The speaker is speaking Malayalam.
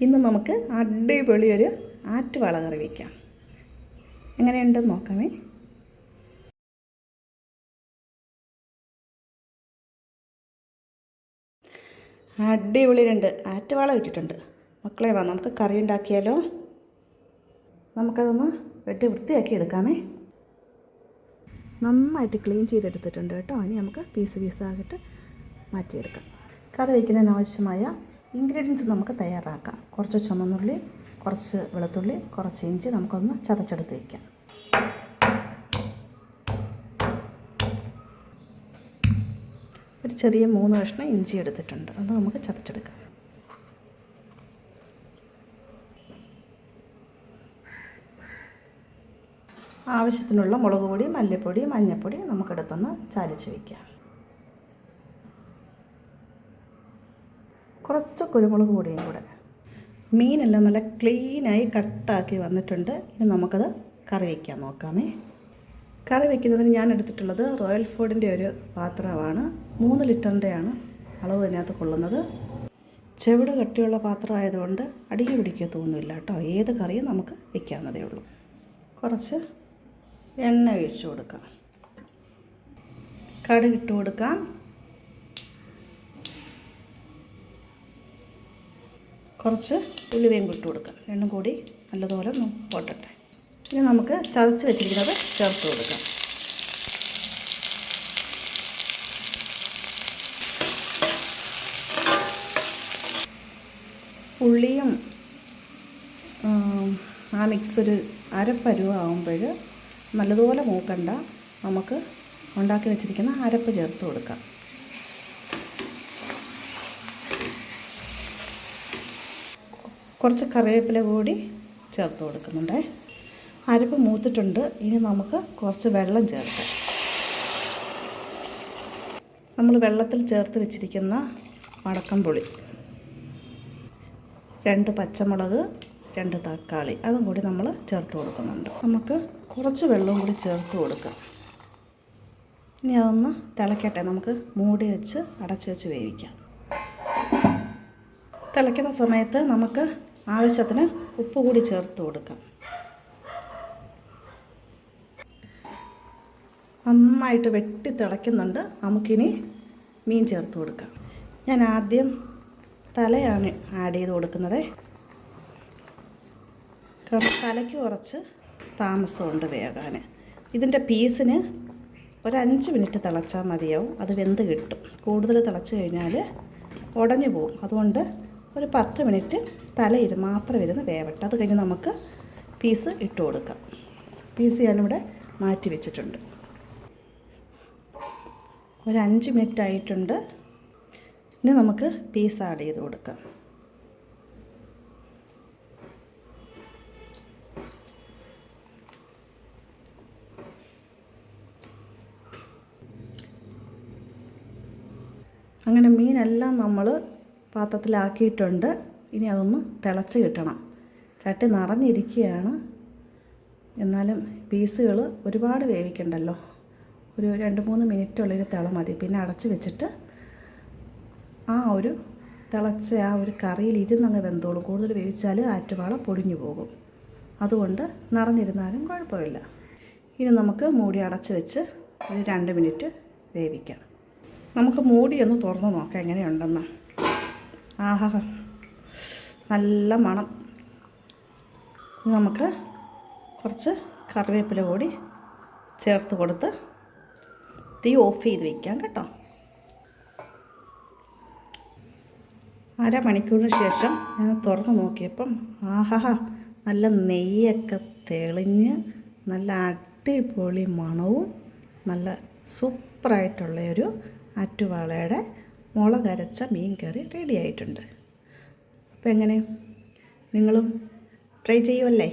ഇന്ന് നമുക്ക് അടിപൊളി ഒരു ആറ്റുവാള കറി വയ്ക്കാം. എങ്ങനെയുണ്ടെന്ന് നോക്കാമേ. അടിപൊളി 2 ആറ്റുവാള ഇട്ടിട്ടുണ്ട്. മക്കളെ വാ, നമുക്ക് കറി ഉണ്ടാക്കിയാലോ. നമുക്കതൊന്ന് വെട്ടി വൃത്തിയാക്കി എടുക്കാമേ. നന്നായിട്ട് ക്ലീൻ ചെയ്തെടുത്തിട്ടുണ്ട് കേട്ടോ. ഇനി നമുക്ക് പീസാക്കിയിട്ട് മാറ്റിയെടുക്കാം. കറി വയ്ക്കുന്നതിന് ആവശ്യമായ ഇൻഗ്രീഡിയൻസ് നമുക്ക് തയ്യാറാക്കാം. കുറച്ച് ചുമന്നുള്ളി, കുറച്ച് വെളുത്തുള്ളി, കുറച്ച് ഇഞ്ചി നമുക്കൊന്ന് ചതച്ചെടുത്ത് വയ്ക്കാം. ഒരു ചെറിയ 3 കഷ്ണം ഇഞ്ചി എടുത്തിട്ടുണ്ട്, അത് നമുക്ക് ചതച്ചെടുക്കാം. ആവശ്യത്തിനുള്ള മുളക് പൊടി, മല്ലിപ്പൊടി, മഞ്ഞൾപ്പൊടി നമുക്കെടുത്തൊന്ന് ചാലിച്ച് വയ്ക്കാം. കുറച്ച് കുരുമുളക് പൊടിയും കൂടെ. മീനെല്ലാം നല്ല ക്ലീനായി കട്ടാക്കി വന്നിട്ടുണ്ട്. ഇനി നമുക്കത് കറി വയ്ക്കാൻ നോക്കാമേ. കറി വയ്ക്കുന്നതിന് ഞാൻ എടുത്തിട്ടുള്ളത് റോയൽ ഫുഡിൻ്റെ ഒരു പാത്രമാണ്. 3 ലിറ്ററിൻ്റെയാണ് അളവ് ഇതിനകത്ത് കൊള്ളുന്നത്. ചെവിട് കട്ടിയുള്ള പാത്രമായതുകൊണ്ട് അടിക്ക് പിടിക്കത്തൊന്നുമില്ല കേട്ടോ. ഏത് കറിയും നമുക്ക് വയ്ക്കാവുന്നതേ ഉള്ളൂ. കുറച്ച് എണ്ണ ഒഴിച്ച് കൊടുക്കാം. കടുകിട്ട് കൊടുക്കാം. കുറച്ച് ഉലുവയും ഇട്ട് കൊടുക്കാം. രണ്ടും കൂടി നല്ലതുപോലെ പൊട്ടട്ടെ. ഇനി നമുക്ക് ചതച്ച് വെച്ചിരിക്കുന്നത് ചേർത്ത് കൊടുക്കാം. ഉള്ളിയും ആ മിക്സൊരു അരപ്പരുവാകുമ്പോൾ നല്ലതുപോലെ മൂക്കണ്ട, നമുക്ക് ഉണ്ടാക്കി വെച്ചിരിക്കുന്ന അരപ്പ് ചേർത്ത് കൊടുക്കാം. കുറച്ച് കറിവേപ്പില കൂടി ചേർത്ത് കൊടുക്കുന്നുണ്ട്. അരപ്പ് മൂത്തിട്ടുണ്ട്. ഇനി നമുക്ക് കുറച്ച് വെള്ളം ചേർക്കാം. നമ്മൾ വെള്ളത്തിൽ ചേർത്ത് വെച്ചിരിക്കുന്ന വടക്കംപുളി, 2 പച്ചമുളക്, 2 തക്കാളി, അതും കൂടി നമ്മൾ ചേർത്ത് കൊടുക്കുന്നുണ്ട്. നമുക്ക് കുറച്ച് വെള്ളവും കൂടി ചേർത്ത് കൊടുക്കാം. ഇനി അതൊന്ന് തിളക്കട്ടെ. നമുക്ക് മൂടി വെച്ച് അടച്ചു വെച്ച് വേവിക്കാം. തിളയ്ക്കുന്ന സമയത്ത് നമുക്ക് ആവശ്യത്തിന് ഉപ്പ് കൂടി ചേർത്ത് കൊടുക്കാം. നന്നായിട്ട് വെട്ടി തിളയ്ക്കുന്നുണ്ട്. നമുക്കിനി മീൻ ചേർത്ത് കൊടുക്കാം. ഞാൻ ആദ്യം തലയാണ് ആഡ് ചെയ്ത് കൊടുക്കുന്നത്. കാരണം തലയ്ക്ക് കുറച്ച് താമസമുണ്ട് വേകാൻ. ഇതിൻ്റെ പീസിന് ഒരു 5 മിനിറ്റ് തിളച്ചാൽ മതിയാവും. അത് വെന്ത് കിട്ടും. കൂടുതൽ തിളച്ച് കഴിഞ്ഞാൽ ഉടഞ്ഞു പോകും. അതുകൊണ്ട് ഒരു 10 മിനിറ്റ് മാത്രം ഇരുന്ന് വേവട്ടെ. അത് കഴിഞ്ഞ് നമുക്ക് പീസ് ഇട്ട് കൊടുക്കാം. പീസ് ഞാനിവിടെ മാറ്റി വെച്ചിട്ടുണ്ട്. ഒരു 5 മിനിറ്റ് ആയിട്ടുണ്ട്. ഇനി നമുക്ക് പീസ് ആഡ് ചെയ്ത് കൊടുക്കാം. അങ്ങനെ മീനെല്ലാം നമ്മൾ പാത്രത്തിലാക്കിയിട്ടുണ്ട്. ഇനി അതൊന്ന് തിളച്ച് കിട്ടണം. ചട്ടി നിറഞ്ഞിരിക്കുകയാണ്. എന്നാലും പീസുകൾ ഒരുപാട് വേവിക്കണ്ടല്ലോ. ഒരു 2-3 മിനിറ്റുള്ളൊരു തിള മതി. പിന്നെ അടച്ച് വെച്ചിട്ട് ആ ഒരു തിളച്ച ആ ഒരു കറിയിൽ ഇരുന്നങ്ങ് വെന്തോളും. കൂടുതൽ വേവിച്ചാൽ ആറ്റുവാള പൊടിഞ്ഞു പോകും. അതുകൊണ്ട് നിറഞ്ഞിരുന്നാലും കുഴപ്പമില്ല. ഇനി നമുക്ക് മൂടി അടച്ച് വെച്ച് ഒരു 2 മിനിറ്റ് വേവിക്കാം. നമുക്ക് മൂടിയൊന്ന് തുറന്ന് നോക്കാം എങ്ങനെയുണ്ടെന്ന്. ആഹാ, നല്ല മണം. നമുക്ക് കുറച്ച് കറിവേപ്പില കൂടി ചേർത്ത് കൊടുത്ത് തീ ഓഫ് ചെയ്ത് വയ്ക്കാം കേട്ടോ. അരമണിക്കൂറിന് ശേഷം ഞാൻ തുറന്ന് നോക്കിയപ്പം ആഹാ, നല്ല നെയ്യൊക്കെ തെളിഞ്ഞ് നല്ല അടിപൊളി മണവും നല്ല സൂപ്പറായിട്ടുള്ളൊരു ആറ്റുവാളയുടെ മുളകരച്ച മീൻ കറി റെഡി ആയിട്ടുണ്ട്. അപ്പോൾ എങ്ങനെ, നിങ്ങളും ട്രൈ ചെയ്യുമല്ലേ?